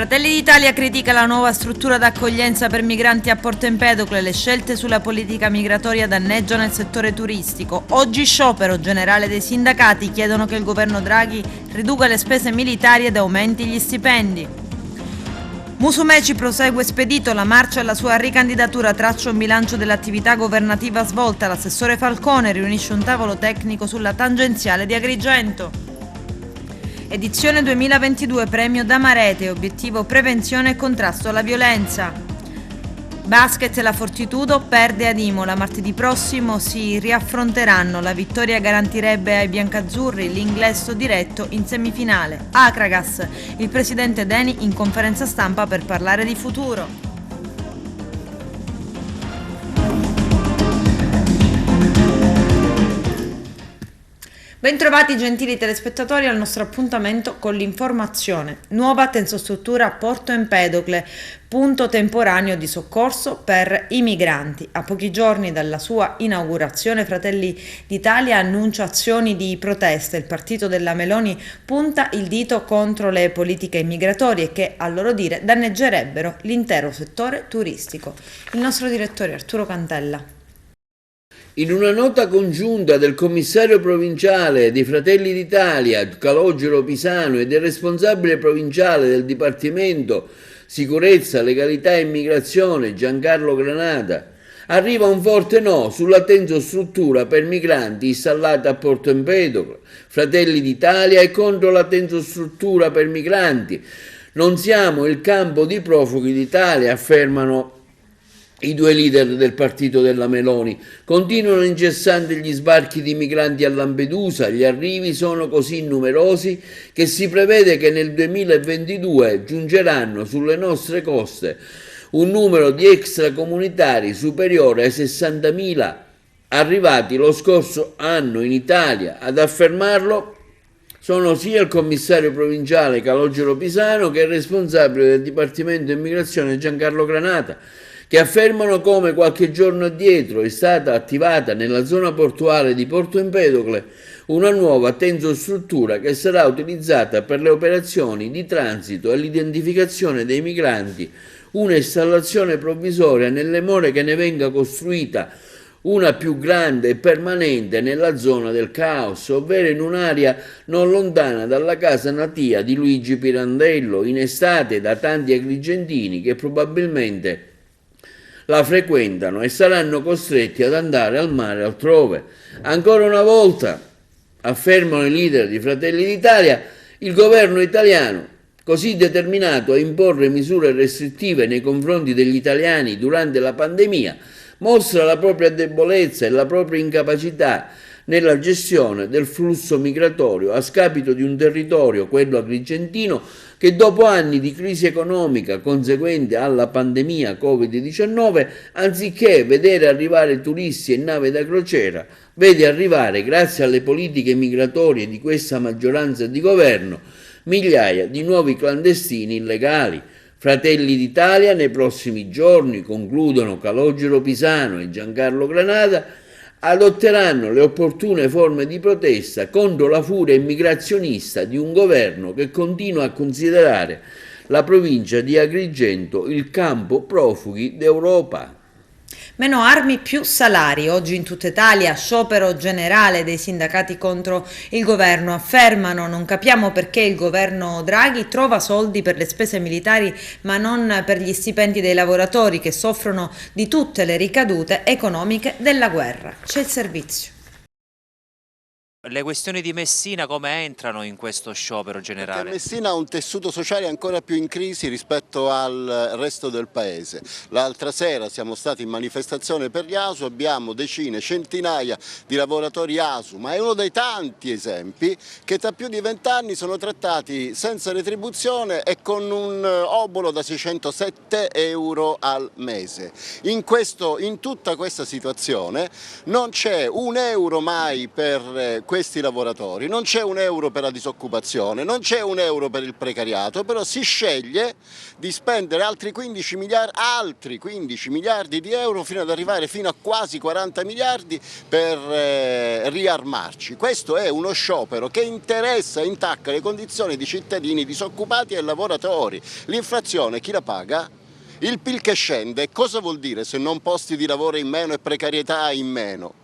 Fratelli d'Italia critica la nuova struttura d'accoglienza per migranti a Porto Empedocle. Le scelte sulla politica migratoria danneggiano il settore turistico. Oggi sciopero generale dei sindacati, chiedono che il governo Draghi riduca le spese militari ed aumenti gli stipendi. Musumeci prosegue spedito, la marcia alla sua ricandidatura traccia un bilancio dell'attività governativa svolta. L'assessore Falcone riunisce un tavolo tecnico sulla tangenziale di Agrigento. Edizione 2022, premio Damarete, obiettivo prevenzione e contrasto alla violenza. Basket, la Fortitudo perde ad Imola, martedì prossimo si riaffronteranno, la vittoria garantirebbe ai biancazzurri l'ingresso diretto in semifinale. Akragas, il presidente Deni in conferenza stampa per parlare di futuro. Bentrovati gentili telespettatori al nostro appuntamento con l'informazione. Nuova tensostruttura a Porto Empedocle, punto temporaneo di soccorso per i migranti. A pochi giorni dalla sua inaugurazione Fratelli d'Italia annuncia azioni di protesta. Il partito della Meloni punta il dito contro le politiche migratorie che, a loro dire, danneggerebbero l'intero settore turistico. Il nostro direttore Arturo Cantella. In una nota congiunta del commissario provinciale dei Fratelli d'Italia, Calogero Pisano, e del responsabile provinciale del Dipartimento Sicurezza, Legalità e Immigrazione, Giancarlo Granata, arriva un forte no sulla tensostruttura per migranti installata a Porto Empedocle. Fratelli d'Italia è contro la tensostruttura per migranti. Non siamo il campo di profughi d'Italia, affermano i due leader del partito della Meloni. Continuano incessanti gli sbarchi di migranti a Lampedusa, gli arrivi sono così numerosi che si prevede che nel 2022 giungeranno sulle nostre coste un numero di extracomunitari superiore ai 60.000 arrivati lo scorso anno in Italia. Ad affermarlo sono sia il commissario provinciale Calogero Pisano che il responsabile del Dipartimento Immigrazione Giancarlo Granata, che affermano come qualche giorno addietro è stata attivata nella zona portuale di Porto Empedocle una nuova tensostruttura che sarà utilizzata per le operazioni di transito e l'identificazione dei migranti, un'installazione provvisoria nelle more che ne venga costruita una più grande e permanente nella zona del caos, ovvero in un'area non lontana dalla casa natia di Luigi Pirandello, in estate da tanti agrigentini che probabilmente la frequentano e saranno costretti ad andare al mare altrove. Ancora una volta, affermano i leader di Fratelli d'Italia, il governo italiano, così determinato a imporre misure restrittive nei confronti degli italiani durante la pandemia, mostra la propria debolezza e la propria incapacità nella gestione del flusso migratorio a scapito di un territorio, quello agrigentino, che dopo anni di crisi economica conseguente alla pandemia Covid-19, anziché vedere arrivare turisti e navi da crociera, vede arrivare, grazie alle politiche migratorie di questa maggioranza di governo, migliaia di nuovi clandestini illegali. Fratelli d'Italia nei prossimi giorni, concludono Calogero Pisano e Giancarlo Granata, adotteranno le opportune forme di protesta contro la furia immigrazionista di un governo che continua a considerare la provincia di Agrigento il campo profughi d'Europa. Meno armi, più salari. Oggi in tutta Italia sciopero generale dei sindacati contro il governo. Affermano: non capiamo perché il governo Draghi trova soldi per le spese militari ma non per gli stipendi dei lavoratori che soffrono di tutte le ricadute economiche della guerra. C'è il servizio. Le questioni di Messina come entrano in questo sciopero generale? Messina ha un tessuto sociale ancora più in crisi rispetto al resto del paese. L'altra sera siamo stati in manifestazione per gli ASU, abbiamo decine, centinaia di lavoratori ASU, ma è uno dei tanti esempi che da più di 20 anni sono trattati senza retribuzione e con un obolo da 607 euro al mese. In tutta questa situazione non c'è un euro mai per questi lavoratori. Non c'è un euro per la disoccupazione, non c'è un euro per il precariato, però si sceglie di spendere altri 15 miliardi di euro fino ad arrivare fino a quasi 40 miliardi per riarmarci. Questo è uno sciopero che interessa e intacca le condizioni di cittadini disoccupati e lavoratori. L'inflazione chi la paga? Il PIL che scende. Cosa vuol dire se non posti di lavoro in meno e precarietà in meno?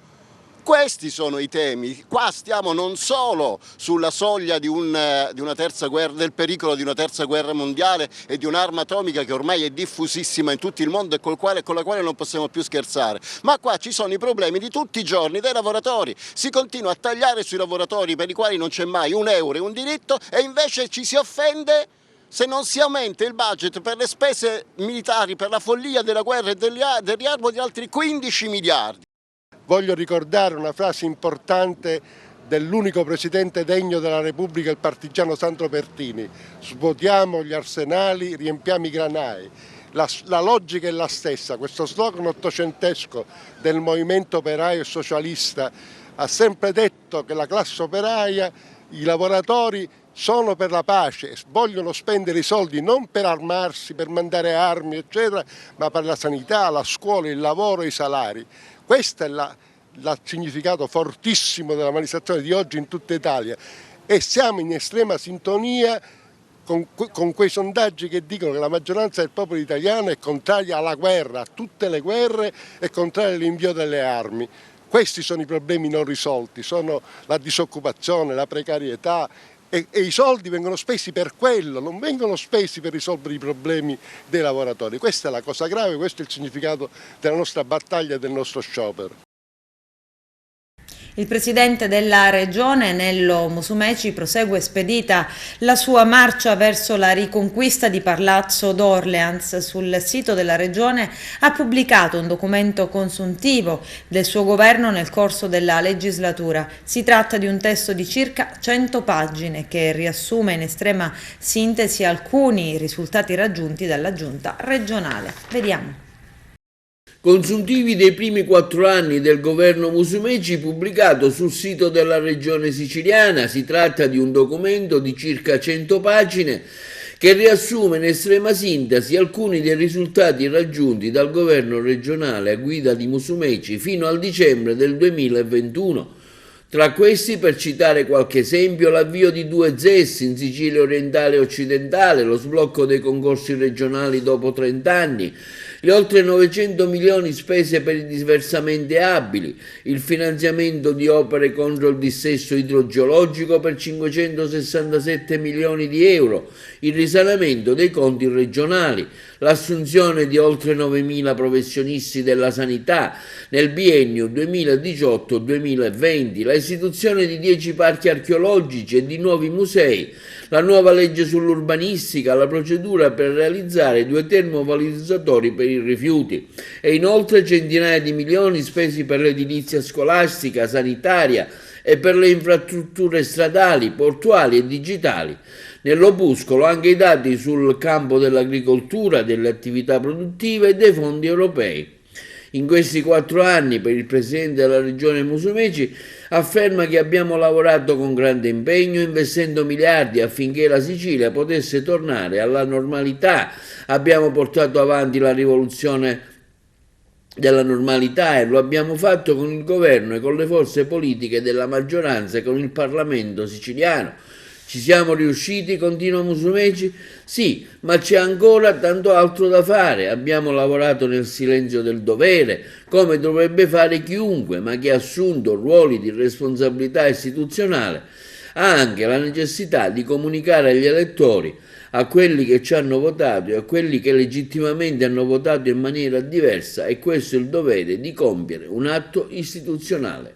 Questi sono i temi. Qua stiamo non solo sulla soglia di una terza guerra, del pericolo di una terza guerra mondiale e di un'arma atomica che ormai è diffusissima in tutto il mondo e con la quale non possiamo più scherzare, ma qua ci sono i problemi di tutti i giorni dei lavoratori. Si continua a tagliare sui lavoratori per i quali non c'è mai un euro e un diritto, e invece ci si offende se non si aumenta il budget per le spese militari, per la follia della guerra e del riarmo di altri 15 miliardi. Voglio ricordare una frase importante dell'unico presidente degno della Repubblica, il partigiano Sandro Pertini: svuotiamo gli arsenali, riempiamo i granai. La logica è la stessa. Questo slogan ottocentesco del movimento operaio e socialista ha sempre detto che la classe operaia, i lavoratori, sono per la pace, vogliono spendere i soldi non per armarsi, per mandare armi eccetera, ma per la sanità, la scuola, il lavoro e i salari. Questo è il significato fortissimo della manifestazione di oggi in tutta Italia, e siamo in estrema sintonia con quei sondaggi che dicono che la maggioranza del popolo italiano è contraria alla guerra, a tutte le guerre, e contraria all'invio delle armi. Questi sono i problemi non risolti, sono la disoccupazione, la precarietà, e i soldi vengono spesi per quello, non vengono spesi per risolvere i problemi dei lavoratori. Questa è la cosa grave, questo è il significato della nostra battaglia e del nostro sciopero. Il presidente della regione, Nello Musumeci, prosegue spedita la sua marcia verso la riconquista di Palazzo d'Orleans. Sul sito della regione ha pubblicato un documento consuntivo del suo governo nel corso della legislatura. Si tratta di un testo di circa 100 pagine che riassume in estrema sintesi alcuni risultati raggiunti dalla giunta regionale. Vediamo. Consuntivi dei primi 4 anni del governo Musumeci, pubblicato sul sito della regione siciliana. Si tratta di un documento di circa 100 pagine che riassume in estrema sintesi alcuni dei risultati raggiunti dal governo regionale a guida di Musumeci fino al dicembre del 2021. Tra questi, per citare qualche esempio, l'avvio di 2 ZES in Sicilia orientale e occidentale, lo sblocco dei concorsi regionali dopo 30 anni, le oltre 900 milioni spese per i diversamente abili, il finanziamento di opere contro il dissesto idrogeologico per 567 milioni di euro, il risanamento dei conti regionali, l'assunzione di oltre 9.000 professionisti della sanità nel biennio 2018-2020, la istituzione di 10 parchi archeologici e di nuovi musei, la nuova legge sull'urbanistica, la procedura per realizzare 2 termovalorizzatori per i rifiuti e inoltre centinaia di milioni spesi per l'edilizia scolastica, sanitaria e per le infrastrutture stradali, portuali e digitali. Nell'opuscolo anche i dati sul campo dell'agricoltura, delle attività produttive e dei fondi europei. In questi 4 anni, per il presidente della regione Musumeci, afferma che abbiamo lavorato con grande impegno, investendo miliardi affinché la Sicilia potesse tornare alla normalità. Abbiamo portato avanti la rivoluzione della normalità e lo abbiamo fatto con il governo e con le forze politiche della maggioranza e con il Parlamento siciliano. Ci siamo riusciti, continua Musumeci? Sì, ma c'è ancora tanto altro da fare. Abbiamo lavorato nel silenzio del dovere, come dovrebbe fare chiunque, ma chi ha assunto ruoli di responsabilità istituzionale ha anche la necessità di comunicare agli elettori, a quelli che ci hanno votato e a quelli che legittimamente hanno votato in maniera diversa, e questo è il dovere di compiere un atto istituzionale.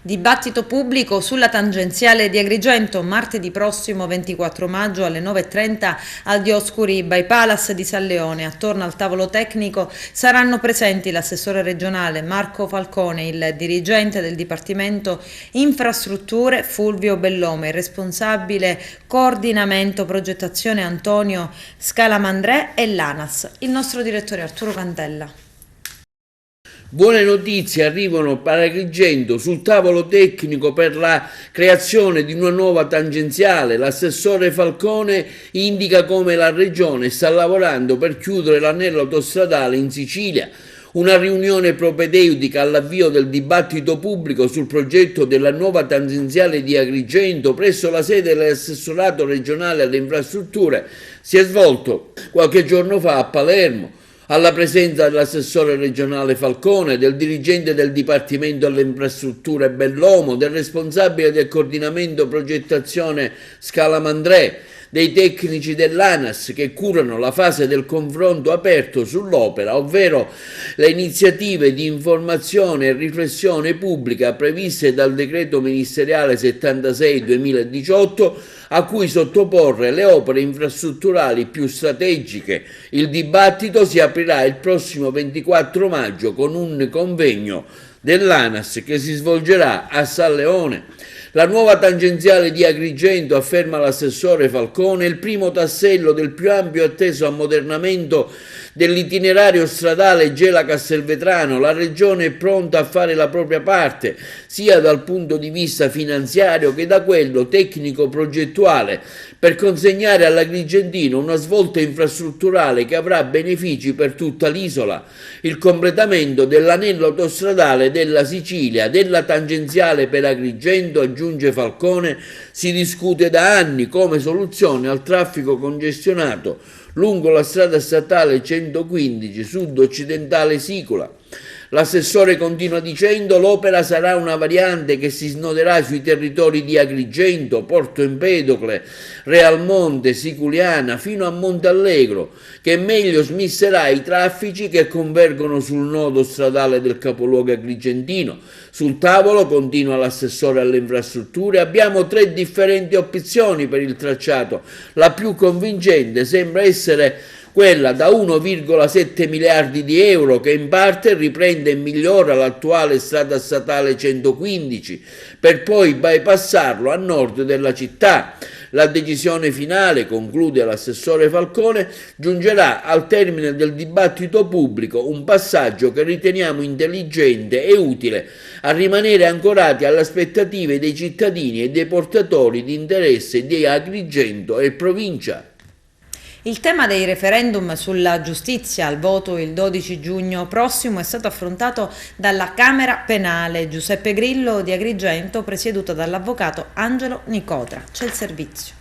Dibattito pubblico sulla tangenziale di Agrigento martedì prossimo 24 maggio alle 9:30 al Dioscuri by Palace di San Leone. Attorno al tavolo tecnico saranno presenti l'assessore regionale Marco Falcone, il dirigente del Dipartimento Infrastrutture Fulvio Bellome, il responsabile coordinamento progettazione Antonio Scalamandré e l'ANAS. Il nostro direttore Arturo Cantella. Buone notizie arrivano per Agrigento sul tavolo tecnico per la creazione di una nuova tangenziale. L'assessore Falcone indica come la regione sta lavorando per chiudere l'anello autostradale in Sicilia. Una riunione propedeutica all'avvio del dibattito pubblico sul progetto della nuova tangenziale di Agrigento presso la sede dell'assessorato regionale alle infrastrutture si è svolto qualche giorno fa a Palermo, alla presenza dell'assessore regionale Falcone, del dirigente del Dipartimento delle Infrastrutture Bellomo, del responsabile del coordinamento progettazione Scalamandré, dei tecnici dell'ANAS che curano la fase del confronto aperto sull'opera, ovvero le iniziative di informazione e riflessione pubblica previste dal decreto ministeriale 76/2018 a cui sottoporre le opere infrastrutturali più strategiche. Il dibattito si aprirà il prossimo 24 maggio con un convegno dell'ANAS che si svolgerà a San Leone. La nuova tangenziale di Agrigento, afferma l'assessore Falcone, è il primo tassello del più ampio e atteso ammodernamento dell'itinerario stradale Gela-Castelvetrano. La regione è pronta a fare la propria parte, sia dal punto di vista finanziario che da quello tecnico-progettuale, per consegnare all'agrigentino una svolta infrastrutturale che avrà benefici per tutta l'isola. Il completamento dell'anello autostradale della Sicilia, della tangenziale per Agrigento, aggiunge Falcone, si discute da anni come soluzione al traffico congestionato lungo la strada statale 115 sud-occidentale Sicola. L'assessore continua dicendo: l'opera sarà una variante che si snoderà sui territori di Agrigento, Porto Empedocle, Realmonte, Siculiana fino a Monteallegro, che meglio smisserà i traffici che convergono sul nodo stradale del capoluogo agrigentino. Sul tavolo, continua l'assessore alle infrastrutture, abbiamo 3 differenti opzioni per il tracciato. La più convincente sembra essere quella da 1,7 miliardi di euro che in parte riprende e migliora l'attuale strada statale 115 per poi bypassarlo a nord della città. La decisione finale, conclude l'assessore Falcone, giungerà al termine del dibattito pubblico, un passaggio che riteniamo intelligente e utile a rimanere ancorati alle aspettative dei cittadini e dei portatori di interesse di Agrigento e provincia. Il tema dei referendum sulla giustizia al voto il 12 giugno prossimo è stato affrontato dalla Camera Penale Giuseppe Grillo di Agrigento, presieduta dall'avvocato Angelo Nicotra. C'è il servizio.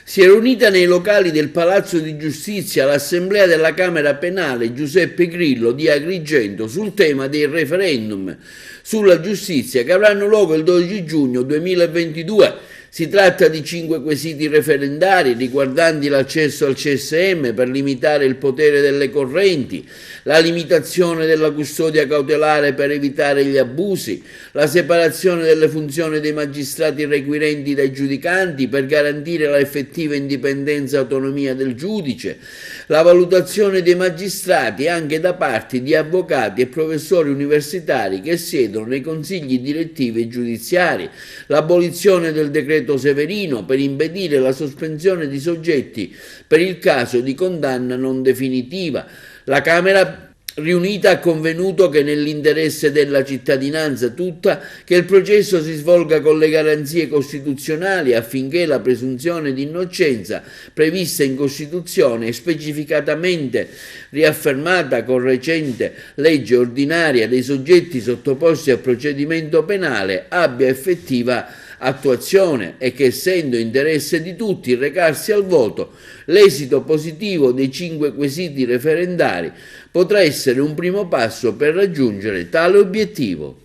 Si è riunita nei locali del Palazzo di Giustizia l'Assemblea della Camera Penale Giuseppe Grillo di Agrigento sul tema dei referendum sulla giustizia che avranno luogo il 12 giugno 2022. Si tratta di 5 quesiti referendari riguardanti l'accesso al CSM per limitare il potere delle correnti, la limitazione della custodia cautelare per evitare gli abusi, la separazione delle funzioni dei magistrati requirenti dai giudicanti per garantire la effettiva indipendenza e autonomia del giudice, la valutazione dei magistrati anche da parte di avvocati e professori universitari che siedono nei consigli direttivi e giudiziari, l'abolizione del decreto Severino per impedire la sospensione di soggetti per il caso di condanna non definitiva. La Camera riunita ha convenuto che nell'interesse della cittadinanza tutta che il processo si svolga con le garanzie costituzionali affinché la presunzione di innocenza prevista in Costituzione e specificatamente riaffermata con recente legge ordinaria dei soggetti sottoposti a procedimento penale abbia effettiva attuazione e che, essendo interesse di tutti recarsi al voto, l'esito positivo dei 5 quesiti referendari potrà essere un primo passo per raggiungere tale obiettivo.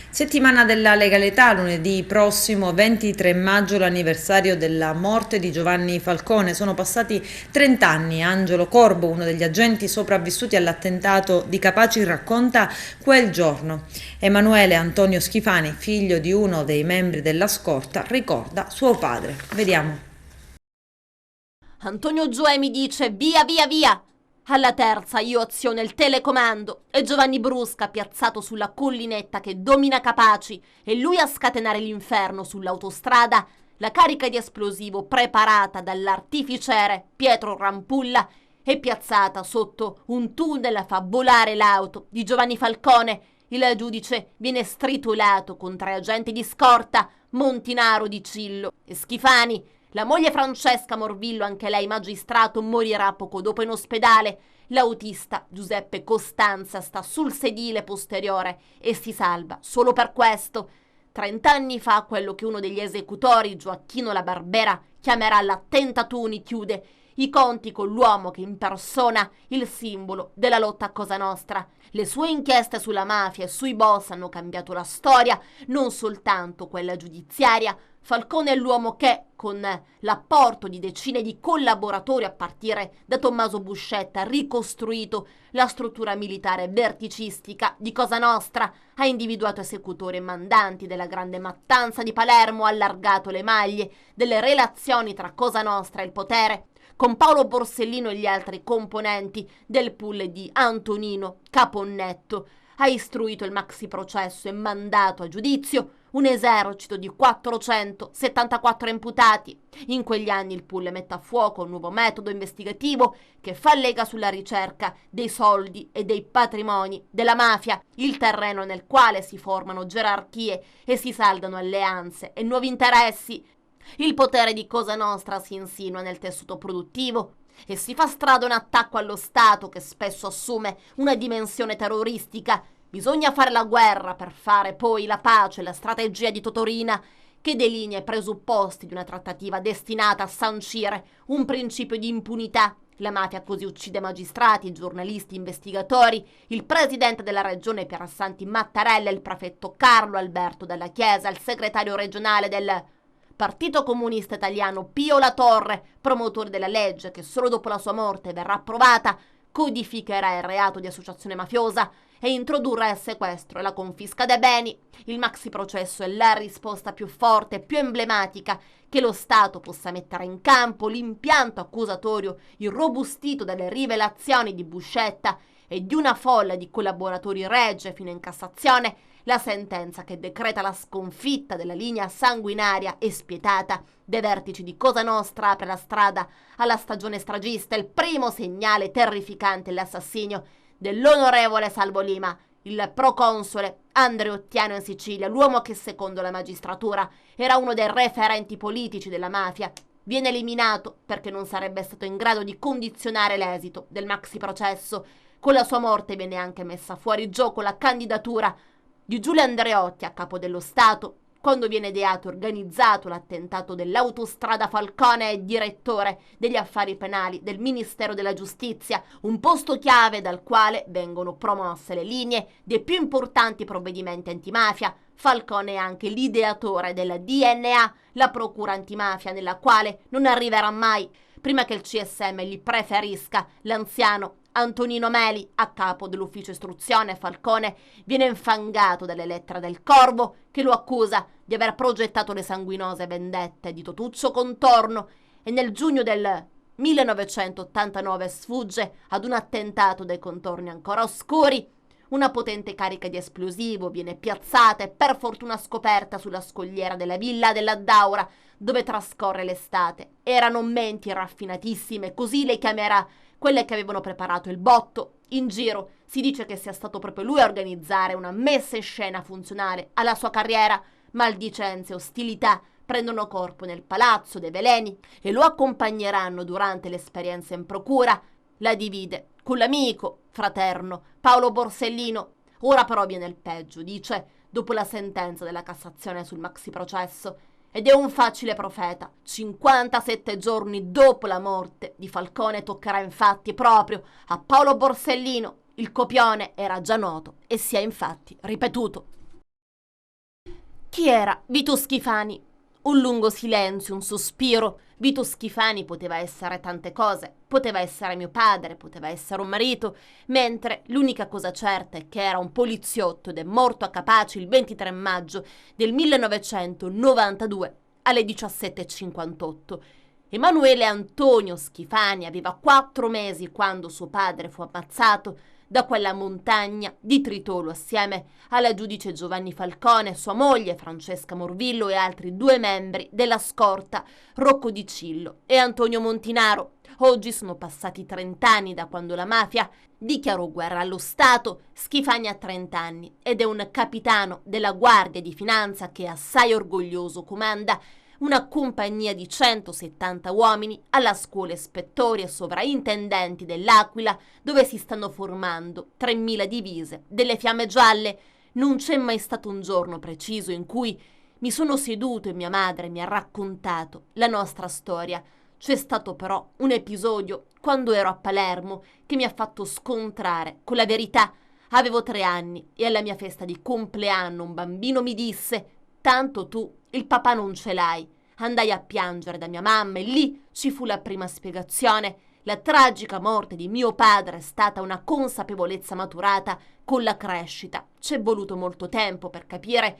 Settimana della legalità, lunedì prossimo 23 maggio l'anniversario della morte di Giovanni Falcone. Sono passati 30 anni. Angelo Corbo, uno degli agenti sopravvissuti all'attentato di Capaci, racconta quel giorno. Emanuele Antonio Schifani, figlio di uno dei membri della scorta, ricorda suo padre. Vediamo. Antonio Gioè mi dice via via via. Alla terza io aziono il telecomando e Giovanni Brusca, piazzato sulla collinetta che domina Capaci, e lui a scatenare l'inferno sull'autostrada, la carica di esplosivo preparata dall'artificiere Pietro Rampulla e piazzata sotto un tunnel fa volare l'auto di Giovanni Falcone. Il giudice viene stritolato con 3 agenti di scorta, Montinaro, Di Cillo e Schifani. La moglie Francesca Morvillo, anche lei magistrato, morirà poco dopo in ospedale. L'autista Giuseppe Costanza sta sul sedile posteriore e si salva solo per questo. 30 anni fa quello che uno degli esecutori, Gioacchino La Barbera, chiamerà l'attentatuni chiude i conti con l'uomo che impersona il simbolo della lotta a Cosa Nostra. Le sue inchieste sulla mafia e sui boss hanno cambiato la storia, non soltanto quella giudiziaria. Falcone è l'uomo che, con l'apporto di decine di collaboratori a partire da Tommaso Buscetta, ha ricostruito la struttura militare verticistica di Cosa Nostra, ha individuato esecutori e mandanti della grande mattanza di Palermo, ha allargato le maglie delle relazioni tra Cosa Nostra e il potere, con Paolo Borsellino e gli altri componenti del pool di Antonino Caponnetto, ha istruito il maxi processo e mandato a giudizio un esercito di 474 imputati. In quegli anni il pool mette a fuoco un nuovo metodo investigativo che fa lega sulla ricerca dei soldi e dei patrimoni della mafia, il terreno nel quale si formano gerarchie e si saldano alleanze e nuovi interessi. Il potere di Cosa Nostra si insinua nel tessuto produttivo e si fa strada un attacco allo Stato che spesso assume una dimensione terroristica. Bisogna fare la guerra per fare poi la pace, la strategia di Totorina, che delinea i presupposti di una trattativa destinata a sancire un principio di impunità. La mafia così uccide magistrati, giornalisti, investigatori, il presidente della regione Pierassanti Mattarella, il prefetto Carlo Alberto Dalla Chiesa, il segretario regionale del Partito Comunista Italiano Pio La Torre, promotore della legge che solo dopo la sua morte verrà approvata, codificherà il reato di associazione mafiosa e introdurrà il sequestro e la confisca dei beni. Il maxi processo è la risposta più forte e più emblematica che lo Stato possa mettere in campo. L'impianto accusatorio irrobustito dalle rivelazioni di Buscetta e di una folla di collaboratori regge fino in Cassazione la sentenza che decreta la sconfitta della linea sanguinaria e spietata dei vertici di Cosa Nostra, apre la strada alla stagione stragista. Il primo segnale terrificante è l'assassinio dell'onorevole Salvo Lima, il proconsole andreottiano in Sicilia, l'uomo che secondo la magistratura era uno dei referenti politici della mafia. Viene eliminato perché non sarebbe stato in grado di condizionare l'esito del maxi processo. Con la sua morte viene anche messa fuori gioco la candidatura di Giulio Andreotti a capo dello Stato. Quando viene ideato e organizzato l'attentato dell'autostrada Falcone, è direttore degli affari penali del Ministero della Giustizia, un posto chiave dal quale vengono promosse le linee dei più importanti provvedimenti antimafia. Falcone è anche l'ideatore della DNA, la procura antimafia, nella quale non arriverà mai prima che il CSM gli preferisca l'anziano Antonino Meli a capo dell'ufficio istruzione. Falcone viene infangato dalle lettere del Corvo, che lo accusa di aver progettato le sanguinose vendette di Totuccio Contorno, e nel giugno del 1989 sfugge ad un attentato dai contorni ancora oscuri. Una potente carica di esplosivo viene piazzata e per fortuna scoperta sulla scogliera della villa della Daura, dove trascorre l'estate. Erano menti raffinatissime, così le chiamerà quelle che avevano preparato il botto. In giro si dice che sia stato proprio lui a organizzare una messa in scena funzionale alla sua carriera. Maldicenze e ostilità prendono corpo nel Palazzo dei Veleni e lo accompagneranno durante l'esperienza in procura. La divide con l'amico fraterno Paolo Borsellino. Ora però viene il peggio, dice, dopo la sentenza della Cassazione sul maxi processo. Ed è un facile profeta. 57 giorni dopo la morte di Falcone toccherà infatti proprio a Paolo Borsellino. Il copione era già noto e si è infatti ripetuto. Chi era Vito Schifani? Un lungo silenzio, un sospiro. Vito Schifani poteva essere tante cose. Poteva essere mio padre, poteva essere un marito, mentre l'unica cosa certa è che era un poliziotto ed è morto a Capaci il 23 maggio del 1992 alle 17:58. Emanuele Antonio Schifani aveva 4 mesi quando suo padre fu ammazzato da quella montagna di Tritolo assieme alla giudice Giovanni Falcone, sua moglie Francesca Morvillo e altri 2 membri della scorta, Rocco Di Cillo e Antonio Montinaro. Oggi sono passati 30 anni da quando la mafia dichiarò guerra allo Stato. Schifani ha 30 anni ed è un capitano della Guardia di Finanza che assai orgoglioso comanda una compagnia di 170 uomini alla scuola ispettori e sovraintendenti dell'Aquila, dove si stanno formando 3.000 divise delle Fiamme Gialle. Non c'è mai stato un giorno preciso in cui mi sono seduto e mia madre mi ha raccontato la nostra storia. C'è stato però un episodio quando ero a Palermo che mi ha fatto scontrare con la verità. Avevo 3 anni e alla mia festa di compleanno un bambino mi disse: «Tanto tu il papà non ce l'hai». Andai a piangere da mia mamma e lì ci fu la prima spiegazione. La tragica morte di mio padre è stata una consapevolezza maturata con la crescita. C'è voluto molto tempo per capire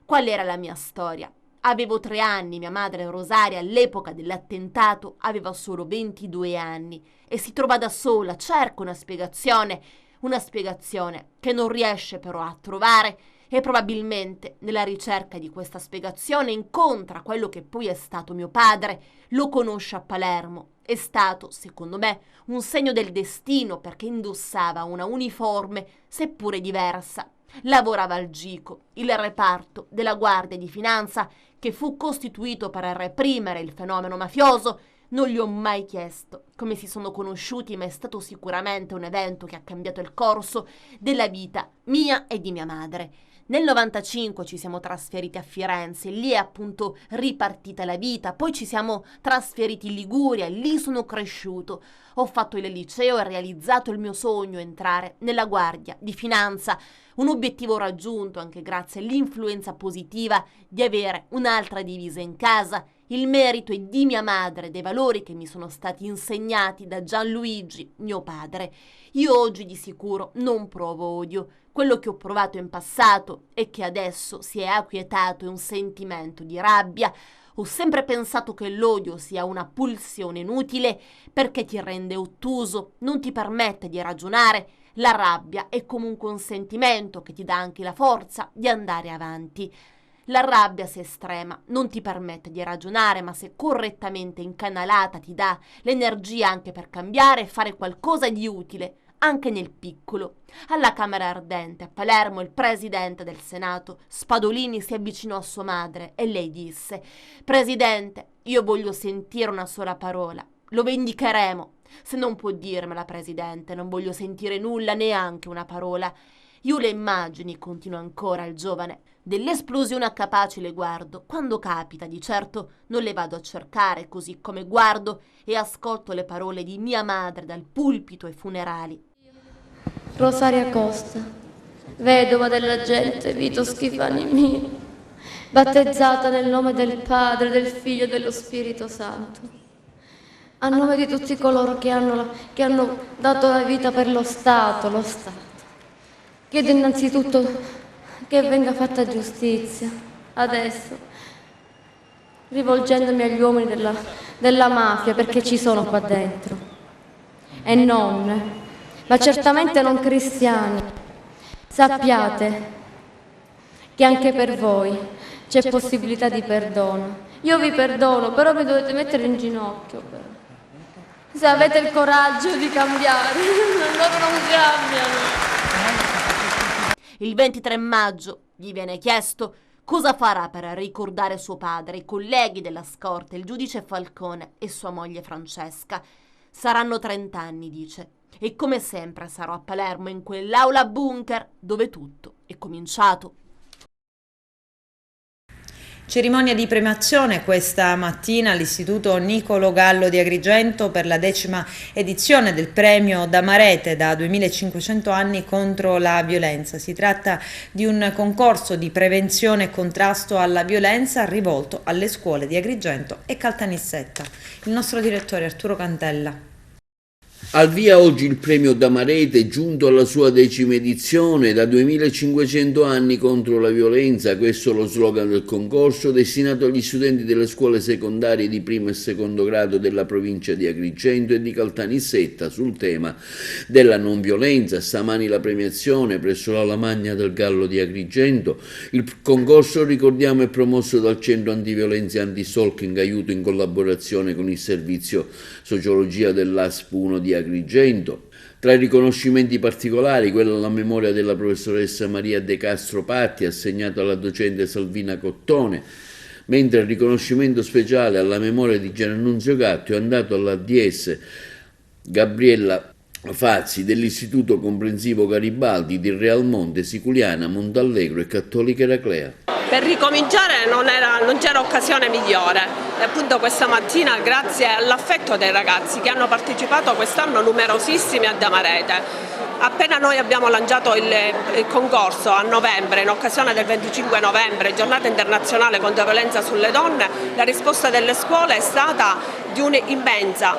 qual era la mia storia. Avevo 3 anni, mia madre Rosaria all'epoca dell'attentato aveva solo 22 anni e si trova da sola, cerca una spiegazione che non riesce però a trovare e probabilmente nella ricerca di questa spiegazione incontra quello che poi è stato mio padre, lo conosce a Palermo. È stato, secondo me, un segno del destino perché indossava una uniforme seppure diversa. Lavorava al GICO, il reparto della Guardia di Finanza che fu costituito per reprimere il fenomeno mafioso. Non gli ho mai chiesto come si sono conosciuti, ma è stato sicuramente un evento che ha cambiato il corso della vita mia e di mia madre. Nel 95 ci siamo trasferiti a Firenze, lì è appunto ripartita la vita, poi ci siamo trasferiti in Liguria, lì sono cresciuto. Ho fatto il liceo e realizzato il mio sogno, entrare nella Guardia di Finanza, un obiettivo raggiunto anche grazie all'influenza positiva di avere un'altra divisa in casa. Il merito è di mia madre, dei valori che mi sono stati insegnati da Gianluigi, mio padre. Io oggi di sicuro non provo odio. Quello che ho provato in passato e che adesso si è acquietato è un sentimento di rabbia. Ho sempre pensato che l'odio sia una pulsione inutile perché ti rende ottuso, non ti permette di ragionare. La rabbia è comunque un sentimento che ti dà anche la forza di andare avanti. La rabbia, se estrema, non ti permette di ragionare, ma se correttamente incanalata ti dà l'energia anche per cambiare e fare qualcosa di utile, anche nel piccolo. Alla Camera Ardente a Palermo il presidente del Senato, Spadolini, si avvicinò a sua madre e lei disse: «Presidente, io voglio sentire una sola parola. Lo vendicheremo». «Se non può dirmela, presidente, non voglio sentire nulla, neanche una parola». Io le immagini, continua ancora il giovane, dell'esplosione a Capaci le guardo. Quando capita, di certo non le vado a cercare, così come guardo e ascolto le parole di mia madre dal pulpito ai funerali. Rosaria Costa, vedova dell'agente Vito Schifani mio, battezzata nel nome del Padre, del Figlio e dello Spirito Santo, a nome di tutti coloro che hanno dato la vita per lo Stato. Chiedo innanzitutto che venga fatta giustizia, adesso, rivolgendomi agli uomini della mafia, perché ci sono qua dentro, e non, ma certamente non cristiani. Sappiate che anche per voi c'è possibilità di perdono. Io vi perdono, però vi dovete mettere in ginocchio, però. Se avete il coraggio di cambiare, loro non cambiano. Il 23 maggio gli viene chiesto cosa farà per ricordare suo padre, i colleghi della scorta, il giudice Falcone e sua moglie Francesca. Saranno 30 anni, dice, e come sempre sarò a Palermo in quell'aula bunker dove tutto è cominciato. Cerimonia di premiazione questa mattina all'Istituto Nicolo Gallo di Agrigento per la 10ª edizione del premio Damarete da 2500 anni contro la violenza. Si tratta di un concorso di prevenzione e contrasto alla violenza rivolto alle scuole di Agrigento e Caltanissetta. Il nostro direttore Arturo Cantella. Al via oggi il premio Damarete, giunto alla sua 10ª edizione, da 2500 anni contro la violenza. Questo è lo slogan del concorso, destinato agli studenti delle scuole secondarie di primo e secondo grado della provincia di Agrigento e di Caltanissetta sul tema della non violenza. Stamani la premiazione presso la Lamagna del Gallo di Agrigento. Il concorso, ricordiamo, è promosso dal Centro Antiviolenza e Antistalking, aiuto in collaborazione con il servizio sociologia dell'ASP 1 di Agrigento. Tra i riconoscimenti particolari, quello alla memoria della professoressa Maria De Castro Patti, assegnato alla docente Salvina Cottone, mentre il riconoscimento speciale alla memoria di Giannunzio Gatto è andato alla DS Gabriella Fazzi dell'Istituto Comprensivo Garibaldi di Realmonte, Siculiana, Montallegro e Cattolica Eraclea. Per ricominciare non c'era occasione migliore e appunto questa mattina, grazie all'affetto dei ragazzi che hanno partecipato quest'anno numerosissimi a Damarete, appena noi abbiamo lanciato il concorso a novembre, in occasione del 25 novembre, giornata internazionale contro la violenza sulle donne, la risposta delle scuole è stata di un'immensa.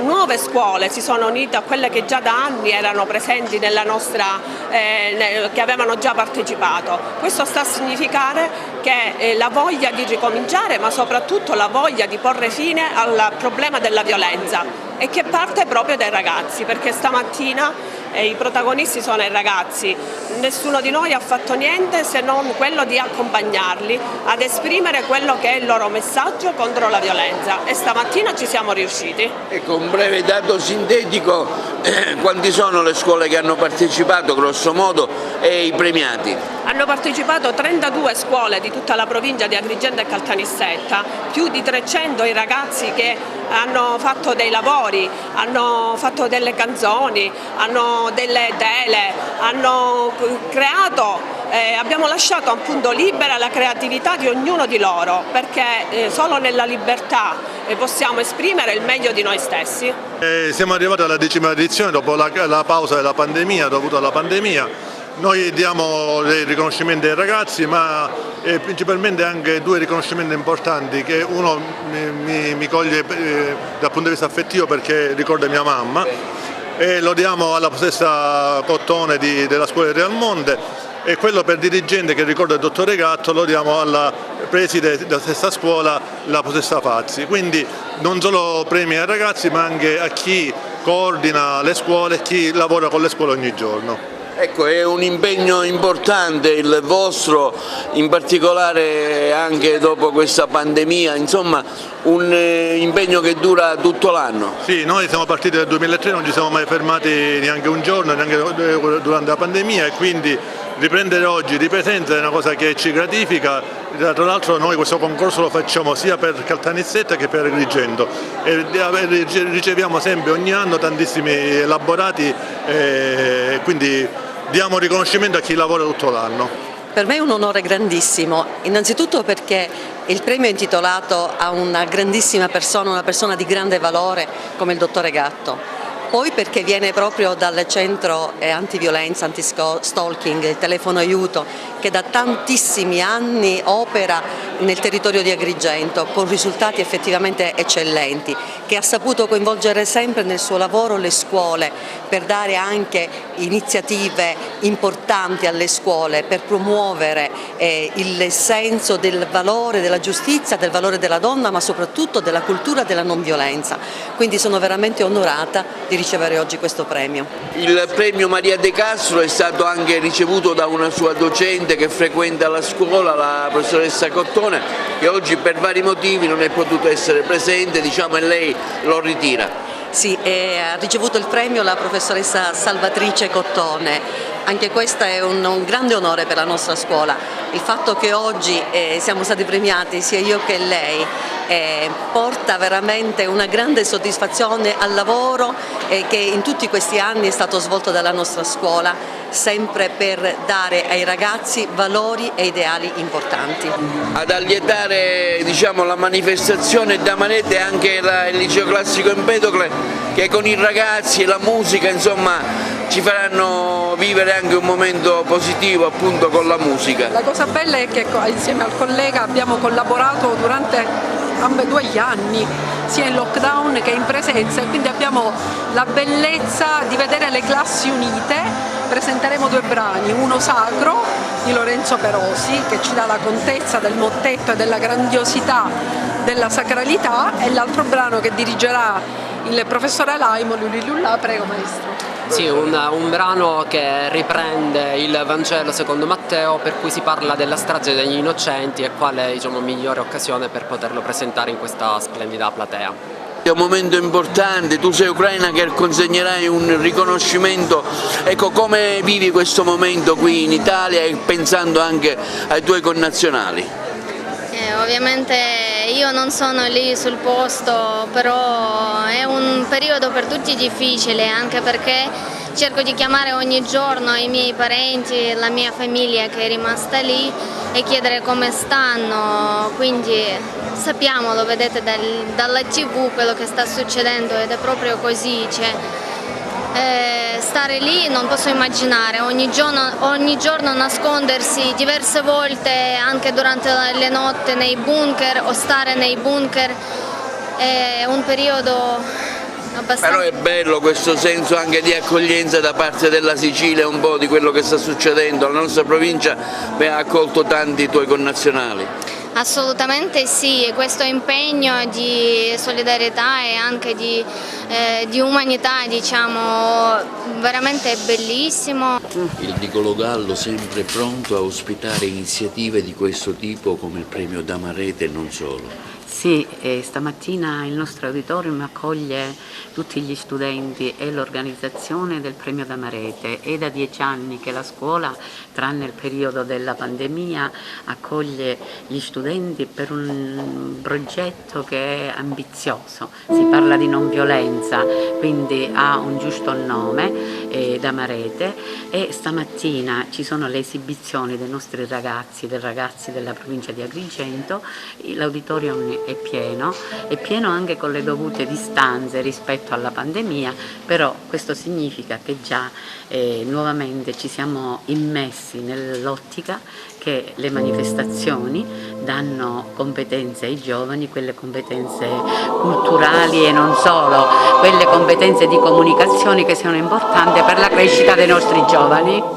Nuove scuole si sono unite a quelle che già da anni erano presenti nella nostra, che avevano già partecipato. Questo sta a significare che la voglia di ricominciare, ma soprattutto la voglia di porre fine al problema della violenza, e che parte proprio dai ragazzi, perché stamattina i protagonisti sono i ragazzi. Nessuno di noi ha fatto niente se non quello di accompagnarli ad esprimere quello che è il loro messaggio contro la violenza, e stamattina ci siamo riusciti. Ecco, un breve dato sintetico, quanti sono le scuole che hanno partecipato grosso modo e i premiati? Hanno partecipato 32 scuole di tutta la provincia di Agrigento e Caltanissetta, più di 300 i ragazzi che hanno fatto dei lavori, hanno fatto delle canzoni, hanno delle tele, hanno creato, abbiamo lasciato appunto libera la creatività di ognuno di loro, perché solo nella libertà possiamo esprimere il meglio di noi stessi. Siamo arrivati alla 10ª edizione dopo la pausa della pandemia, dovuta alla pandemia. Noi diamo dei riconoscimenti ai ragazzi, ma principalmente anche due riconoscimenti importanti, che uno mi coglie dal punto di vista affettivo perché ricorda mia mamma, e lo diamo alla professoressa Cottone della scuola di Realmonte, e quello per dirigente che ricorda il dottore Gatto lo diamo alla preside della stessa scuola, la professoressa Fazzi. Quindi non solo premi ai ragazzi, ma anche a chi coordina le scuole e chi lavora con le scuole ogni giorno. Ecco, è un impegno importante il vostro, in particolare anche dopo questa pandemia, insomma un impegno che dura tutto l'anno. Sì, noi siamo partiti nel 2003, non ci siamo mai fermati neanche un giorno, neanche durante la pandemia, e quindi riprendere oggi di presenza è una cosa che ci gratifica. Tra l'altro noi questo concorso lo facciamo sia per Caltanissetta che per Agrigento, e riceviamo sempre ogni anno tantissimi elaborati, quindi diamo riconoscimento a chi lavora tutto l'anno. Per me è un onore grandissimo, innanzitutto perché il premio è intitolato a una grandissima persona, una persona di grande valore come il dottore Gatto. Poi perché viene proprio dal centro antiviolenza, antistalking, il telefono aiuto, che da tantissimi anni opera nel territorio di Agrigento con risultati effettivamente eccellenti, che ha saputo coinvolgere sempre nel suo lavoro le scuole per dare anche iniziative importanti alle scuole per promuovere il senso del valore della giustizia, del valore della donna, ma soprattutto della cultura della non violenza. Quindi sono veramente onorata di ricevere oggi questo premio. Il premio Maria De Castro è stato anche ricevuto da una sua docente che frequenta la scuola, la professoressa Cottone, che oggi per vari motivi non è potuta essere presente, diciamo, e lei lo ritira. Sì, ha ricevuto il premio la professoressa Salvatrice Cottone. Anche questo è un grande onore per la nostra scuola. Il fatto che oggi siamo stati premiati, sia io che lei, porta veramente una grande soddisfazione al lavoro che in tutti questi anni è stato svolto dalla nostra scuola, sempre per dare ai ragazzi valori e ideali importanti. Ad allietare, diciamo, la manifestazione Damarete e anche il liceo classico Empedocle, che con i ragazzi e la musica, insomma, ci faranno vivere anche un momento positivo, appunto, con la musica. La cosa bella è che insieme al collega abbiamo collaborato durante ambedue gli anni sia in lockdown che in presenza, e quindi abbiamo la bellezza di vedere le classi unite. Presenteremo 2 brani, uno sacro di Lorenzo Perosi, che ci dà la contezza del mottetto e della grandiosità della sacralità, e l'altro brano che dirigerà il professore Alaimo Lulilulla. Prego maestro. Sì, un brano che riprende il Vangelo secondo Matteo, per cui si parla della strage degli innocenti, e quale migliore occasione per poterlo presentare in questa splendida platea. È un momento importante, tu sei ucraina che consegnerai un riconoscimento, ecco, come vivi questo momento qui in Italia e pensando anche ai tuoi connazionali? Ovviamente io non sono lì sul posto, però è un periodo per tutti difficile, anche perché cerco di chiamare ogni giorno i miei parenti, la mia famiglia che è rimasta lì, e chiedere come stanno, quindi sappiamo, lo vedete dalla TV quello che sta succedendo, ed è proprio così, stare lì non posso immaginare, ogni giorno nascondersi diverse volte anche durante le notti nei bunker o stare nei bunker, è un periodo abbastanza... Però è bello questo senso anche di accoglienza da parte della Sicilia, un po' di quello che sta succedendo, la nostra provincia ha accolto tanti tuoi connazionali. Assolutamente sì, questo impegno di solidarietà e anche di umanità, diciamo, veramente è bellissimo. Il Niccolò Gallo sempre pronto a ospitare iniziative di questo tipo come il premio Damarete e non solo. Sì, stamattina il nostro auditorium accoglie tutti gli studenti e l'organizzazione del premio Damarete. È da 10 anni che la scuola, tranne il periodo della pandemia, accoglie gli studenti per un progetto che è ambizioso. Si parla di non violenza, quindi ha un giusto nome, Damarete, e stamattina ci sono le esibizioni dei nostri ragazzi della provincia di Agrigento. L'auditorium è pieno anche con le dovute distanze rispetto alla pandemia, però questo significa che già nuovamente ci siamo immessi nell'ottica che le manifestazioni danno competenze ai giovani, quelle competenze culturali e non solo, quelle competenze di comunicazione che sono importanti per la crescita dei nostri giovani.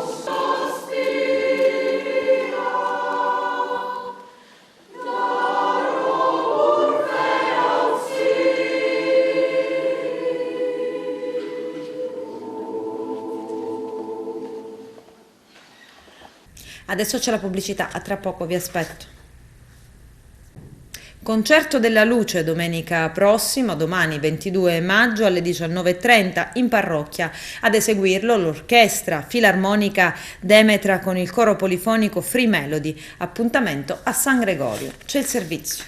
Adesso c'è la pubblicità, a tra poco, vi aspetto. Concerto della Luce domenica prossima, domani 22 maggio alle 19:30 in parrocchia. Ad eseguirlo l'orchestra filarmonica Demetra con il coro polifonico Free Melody. Appuntamento a San Gregorio. C'è il servizio.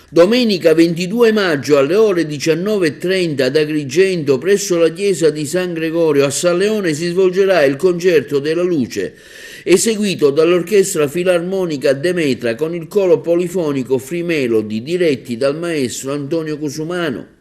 Domenica 22 maggio alle ore 19:30 ad Agrigento presso la chiesa di San Gregorio a San Leone si svolgerà il concerto della Luce, eseguito dall'orchestra filarmonica Demetra con il coro polifonico Free Melody diretti dal maestro Antonio Cosumano.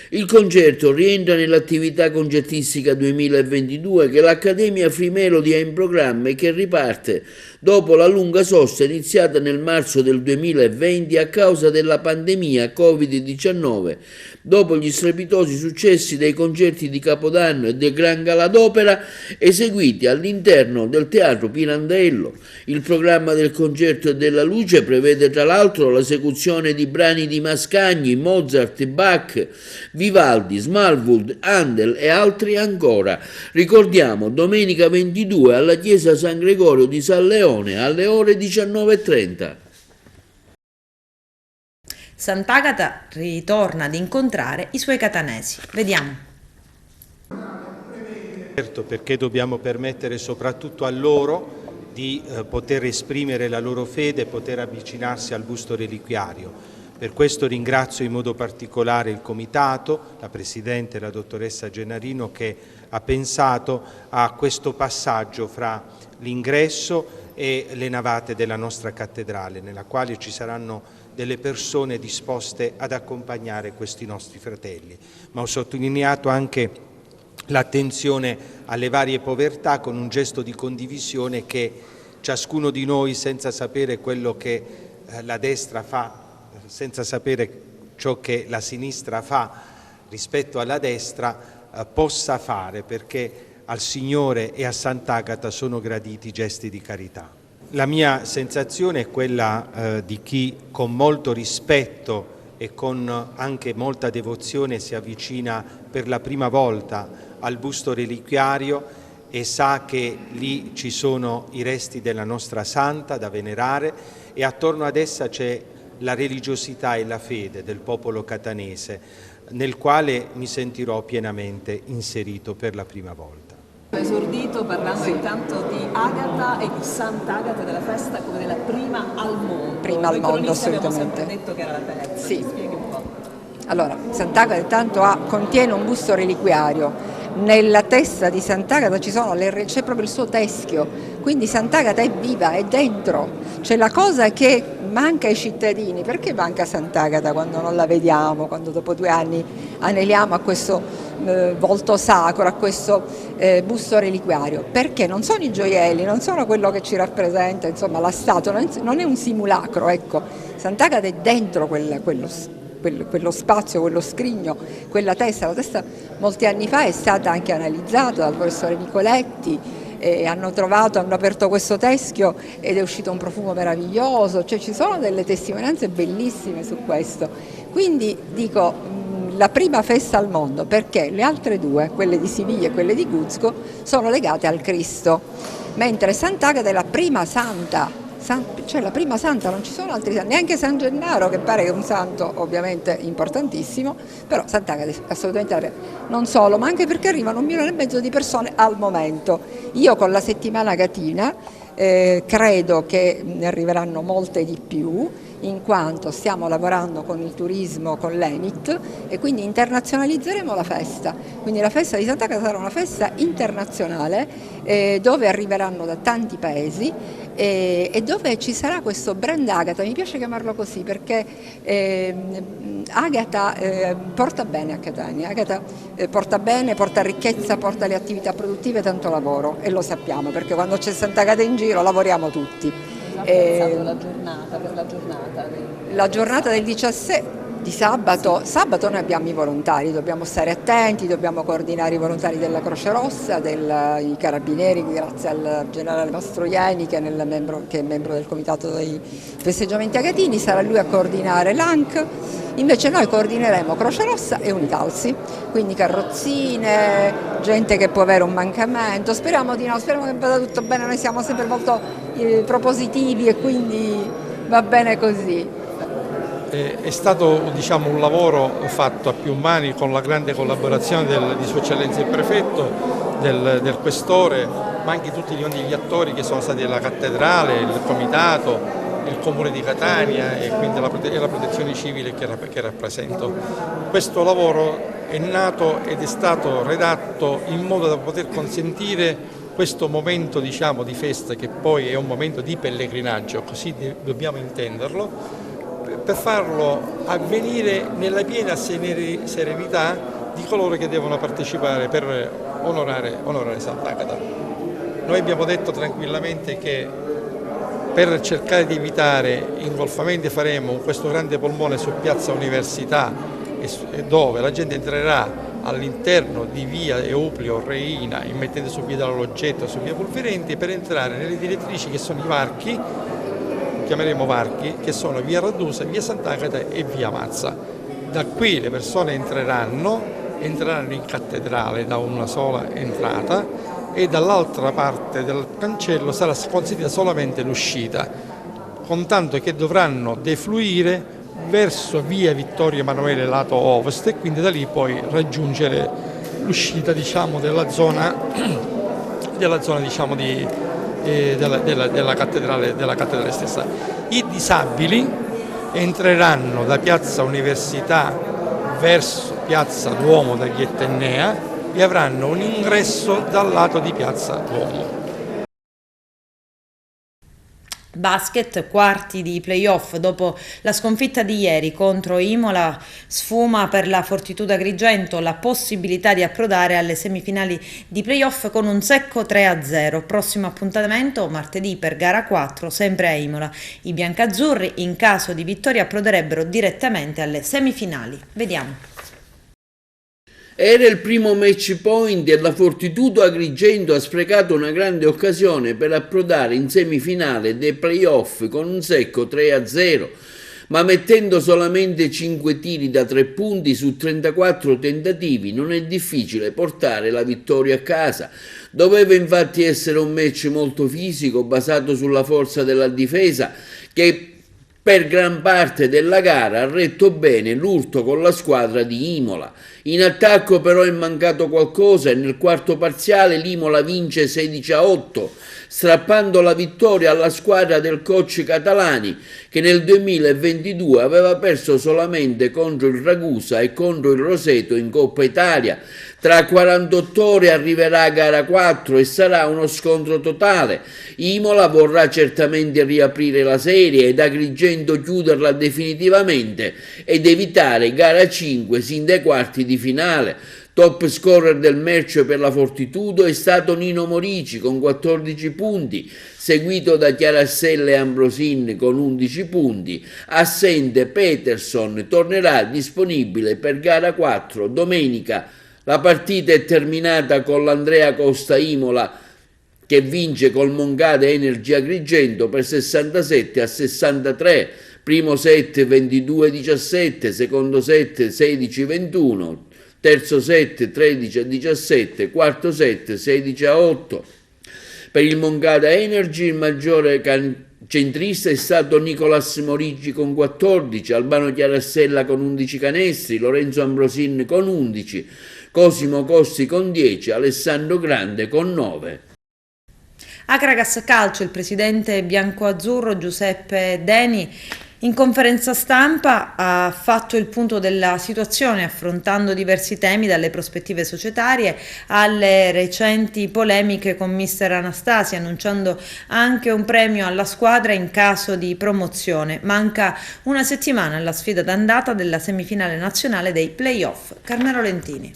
Il concerto rientra nell'attività concertistica 2022 che l'Accademia Free Melody ha in programma e che riparte dopo la lunga sosta iniziata nel marzo del 2020 a causa della pandemia Covid-19, dopo gli strepitosi successi dei concerti di Capodanno e del Gran Gala d'Opera eseguiti all'interno del Teatro Pirandello. Il programma del concerto della Luce prevede tra l'altro l'esecuzione di brani di Mascagni, Mozart, Bach, Vivaldi, Smallwood, Handel e altri ancora. Ricordiamo, domenica 22 alla chiesa San Gregorio di San Leone alle ore 19:30. Sant'Agata ritorna ad incontrare i suoi catanesi. Vediamo. Certo, perché dobbiamo permettere soprattutto a loro di poter esprimere la loro fede e poter avvicinarsi al busto reliquiario. Per questo ringrazio in modo particolare il Comitato, la Presidente, la Dottoressa Gennarino, che ha pensato a questo passaggio fra l'ingresso e le navate della nostra cattedrale, nella quale ci saranno delle persone disposte ad accompagnare questi nostri fratelli. Ma ho sottolineato anche l'attenzione alle varie povertà con un gesto di condivisione che ciascuno di noi, senza sapere quello che la destra fa, senza sapere ciò che la sinistra fa rispetto alla destra possa fare, perché al Signore e a Sant'Agata sono graditi gesti di carità. La mia sensazione è quella di chi con molto rispetto e con anche molta devozione si avvicina per la prima volta al busto reliquiario e sa che lì ci sono i resti della nostra santa da venerare e attorno ad essa c'è la religiosità e la fede del popolo catanese, nel quale mi sentirò pienamente inserito per la prima volta. Ho esordito parlando intanto di Agata e di Sant'Agata, della festa come della prima al mondo. Prima al mondo, assolutamente. Abbiamo sempre detto che era la terza. Sì. Spieghi un po'. Allora, Sant'Agata intanto contiene un busto reliquiario. Nella testa di Sant'Agata c'è proprio il suo teschio, quindi Sant'Agata è viva, è dentro. C'è la cosa che manca ai cittadini. Perché manca Sant'Agata quando non la vediamo, quando dopo 2 anni aneliamo a questo volto sacro, a questo busto reliquiario? Perché non sono i gioielli, non sono quello che ci rappresenta, insomma la statua, non è un simulacro, ecco. Sant'Agata è dentro quello spazio, quello scrigno, quella testa. La testa molti anni fa è stata anche analizzata dal professore Nicoletti e hanno aperto questo teschio ed è uscito un profumo meraviglioso, cioè ci sono delle testimonianze bellissime su questo. Quindi dico, la prima festa al mondo, perché le altre 2, quelle di Siviglia e quelle di Cuzco, sono legate al Cristo, mentre Sant'Agata è la prima santa. Cioè la prima santa, non ci sono altri santi, neanche San Gennaro, che pare che è un santo ovviamente importantissimo, però Sant'Agata è assolutamente la prima. Non solo, ma anche perché arrivano 1,5 milioni di persone al momento. Io con la settimana agatina credo che ne arriveranno molte di più, in quanto stiamo lavorando con il turismo, con l'Enit, e quindi internazionalizzeremo la festa. Quindi la festa di Sant'Agata sarà una festa internazionale dove arriveranno da tanti paesi e dove ci sarà questo brand Agata. Mi piace chiamarlo così perché Agata porta bene a Catania, Agata porta bene, porta ricchezza, porta le attività produttive, tanto lavoro, e lo sappiamo perché quando c'è Sant'Agata in giro lavoriamo tutti. La giornata, per la giornata? La giornata del 17 di sabato, sabato noi abbiamo i volontari, dobbiamo stare attenti, dobbiamo coordinare i volontari della Croce Rossa, i Carabinieri, grazie al generale Mastroianni che è membro del comitato dei festeggiamenti agatini, sarà lui a coordinare l'ANC. Invece noi coordineremo Croce Rossa e Unitalsi, quindi carrozzine, gente che può avere un mancamento. Speriamo di no, speriamo che vada tutto bene, noi siamo sempre molto propositivi e quindi va bene così. È stato un lavoro fatto a più mani con la grande collaborazione di Sua Eccellenza il Prefetto, del Questore, ma anche tutti gli attori che sono stati la Cattedrale, il Comitato, il Comune di Catania e quindi la Protezione Civile che rappresento. Questo lavoro è nato ed è stato redatto in modo da poter consentire questo momento di festa, che poi è un momento di pellegrinaggio, così dobbiamo intenderlo, per farlo avvenire nella piena serenità di coloro che devono partecipare per onorare Sant'Agata. Noi abbiamo detto tranquillamente che per cercare di evitare ingolfamenti faremo questo grande polmone su Piazza Università, dove la gente entrerà all'interno di via Euplio Reina, immettendo su via della Loggetta, su via Pulvirenti, per entrare nelle direttrici che sono i varchi, chiameremo varchi, che sono via Radusa, via Sant'Agata e via Mazza. Da qui le persone entreranno in cattedrale da una sola entrata e dall'altra parte del cancello sarà consentita solamente l'uscita, con tanto che dovranno defluire verso via Vittorio Emanuele lato ovest e quindi da lì poi raggiungere l'uscita della zona della cattedrale stessa. I disabili entreranno da Piazza Università verso Piazza Duomo degli Etnea e avranno un ingresso dal lato di Piazza Duomo. Basket, quarti di playoff dopo la sconfitta di ieri contro Imola, sfuma per la Fortitudo Agrigento la possibilità di approdare alle semifinali di playoff con un secco 3-0. Prossimo appuntamento martedì per gara 4, sempre a Imola. I biancazzurri in caso di vittoria approderebbero direttamente alle semifinali. Vediamo. Era il primo match point e la Fortitudo Agrigento ha sprecato una grande occasione per approdare in semifinale dei playoff con un secco 3-0, ma mettendo solamente 5 tiri da 3 punti su 34 tentativi non è difficile portare la vittoria a casa. Doveva infatti essere un match molto fisico, basato sulla forza della difesa, che per gran parte della gara ha retto bene l'urto con la squadra di Imola. In attacco però è mancato qualcosa e nel quarto parziale l'Imola vince 16-8, strappando la vittoria alla squadra del coach Catalani, che nel 2022 aveva perso solamente contro il Ragusa e contro il Roseto in Coppa Italia. Tra 48 ore arriverà gara 4 e sarà uno scontro totale. Imola vorrà certamente riaprire la serie ed Agrigento chiuderla definitivamente ed evitare gara 5 sin dai quarti di finale. Top scorer del match per la Fortitudo è stato Nino Morici con 14 punti, seguito da Chiarassella e Ambrosin con 11 punti. Assente Peterson tornerà disponibile per gara 4 domenica. La partita è terminata con l'Andrea Costa Imola che vince col Moncada Energy Agrigento per 67-63, primo set 22-17, secondo set 16-21, terzo set 13-17, quarto set 16-8. Per il Moncada Energy il maggiore centrista è stato Nicolas Morigi con 14, Albano Chiarassella con 11 canestri, Lorenzo Ambrosin con 11, Cosimo Costi con 10, Alessandro Grande con 9. A Kragas Calcio il presidente biancoazzurro Giuseppe Deni in conferenza stampa ha fatto il punto della situazione affrontando diversi temi dalle prospettive societarie alle recenti polemiche con mister Anastasi, annunciando anche un premio alla squadra in caso di promozione. Manca una settimana alla sfida d'andata della semifinale nazionale dei playoff. Carmelo Lentini.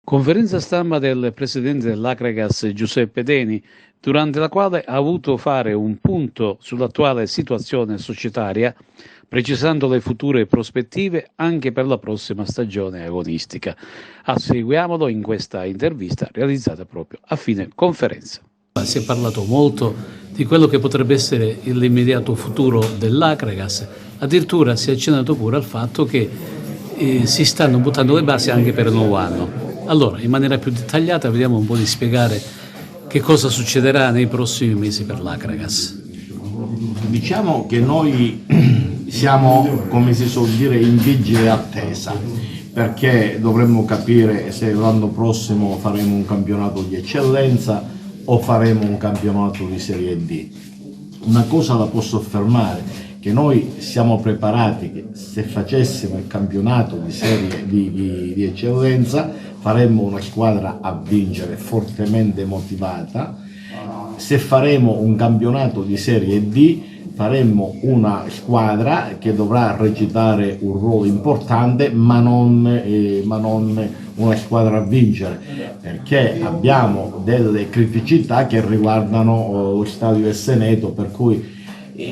Conferenza stampa del presidente dell'Akragas Giuseppe Deni, durante la quale ha voluto fare un punto sull'attuale situazione societaria, precisando le future prospettive anche per la prossima stagione agonistica. Seguiamolo in questa intervista realizzata proprio a fine conferenza. Si è parlato molto di quello che potrebbe essere l'immediato futuro dell'Akragas, addirittura si è accennato pure al fatto che si stanno buttando le basi anche per il nuovo anno. Allora, in maniera più dettagliata, vediamo un po' di spiegare che cosa succederà nei prossimi mesi per l'Akragas. Diciamo che noi siamo, come si suol dire, in vigile attesa, perché dovremmo capire se l'anno prossimo faremo un campionato di eccellenza o faremo un campionato di Serie D. Una cosa la posso affermare, che noi siamo preparati che se facessimo il campionato di serie di eccellenza faremmo una squadra a vincere fortemente motivata. Se faremo un campionato di Serie D faremmo una squadra che dovrà recitare un ruolo importante, ma non una squadra a vincere, perché abbiamo delle criticità che riguardano lo stadio del Seneto, per cui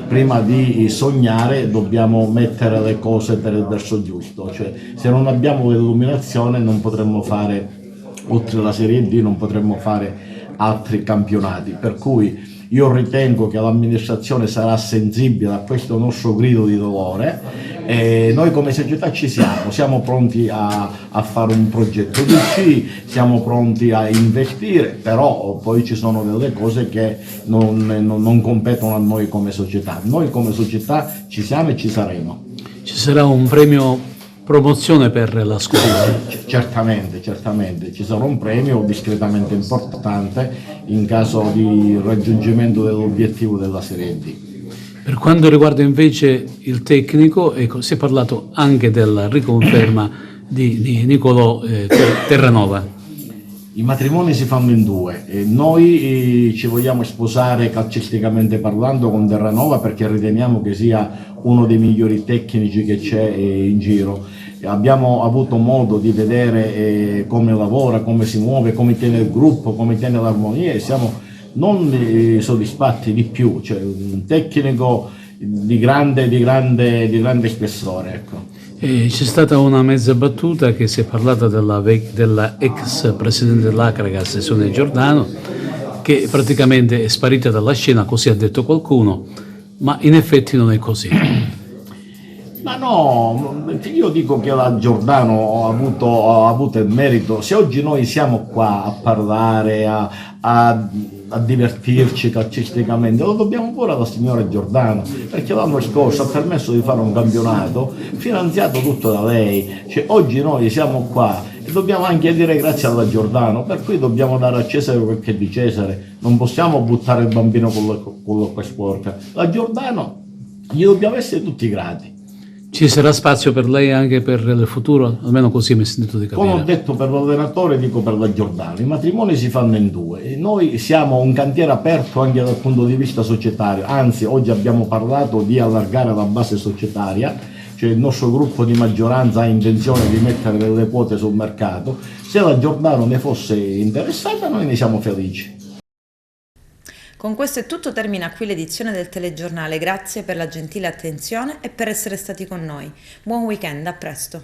prima di sognare dobbiamo mettere le cose per il verso giusto, cioè se non abbiamo l'illuminazione non potremmo fare, oltre la Serie D, non potremmo fare altri campionati, per cui io ritengo che l'amministrazione sarà sensibile a questo nostro grido di dolore e noi come società ci siamo pronti a fare un progetto di C, siamo pronti a investire, però poi ci sono delle cose che non competono a noi come società. Noi come società ci siamo e ci saremo. Ci sarà un premio promozione per la squadra? Certamente, ci sarà un premio discretamente importante in caso di raggiungimento dell'obiettivo della Serie D. Per quanto riguarda invece il tecnico, ecco, si è parlato anche della riconferma di Nicolò Terranova. I matrimoni si fanno in due, noi ci vogliamo sposare calcisticamente parlando con Terranova perché riteniamo che sia uno dei migliori tecnici che c'è in giro. Abbiamo avuto modo di vedere come lavora, come si muove, come tiene il gruppo, come tiene l'armonia e siamo non soddisfatti di più, cioè un tecnico di grande spessore. Ecco. C'è stata una mezza battuta che si è parlata della ex presidente dell'Acragas, Sonia Giordano, che praticamente è sparita dalla scena, così ha detto qualcuno, ma in effetti non è così. Ma no, io dico che la Giordano ha avuto il merito. Se oggi noi siamo qua a parlare, a divertirci calcisticamente, lo dobbiamo pure alla signora Giordano, perché l'anno scorso ha permesso di fare un campionato finanziato tutto da lei. Cioè, oggi noi siamo qua e dobbiamo anche dire grazie alla Giordano, per cui dobbiamo dare a Cesare quel che è di Cesare, non possiamo buttare il bambino con l'acqua sporca. La Giordano gli dobbiamo essere tutti grati. Ci sarà spazio per lei anche per il futuro? Almeno così mi è sentito di capire. Come ho detto per l'allenatore, dico per la Giordano, i matrimoni si fanno in due. Noi siamo un cantiere aperto anche dal punto di vista societario, anzi oggi abbiamo parlato di allargare la base societaria, cioè il nostro gruppo di maggioranza ha intenzione di mettere delle quote sul mercato. Se la Giordano ne fosse interessata noi ne siamo felici. Con questo è tutto, termina qui l'edizione del telegiornale, grazie per la gentile attenzione e per essere stati con noi. Buon weekend, a presto.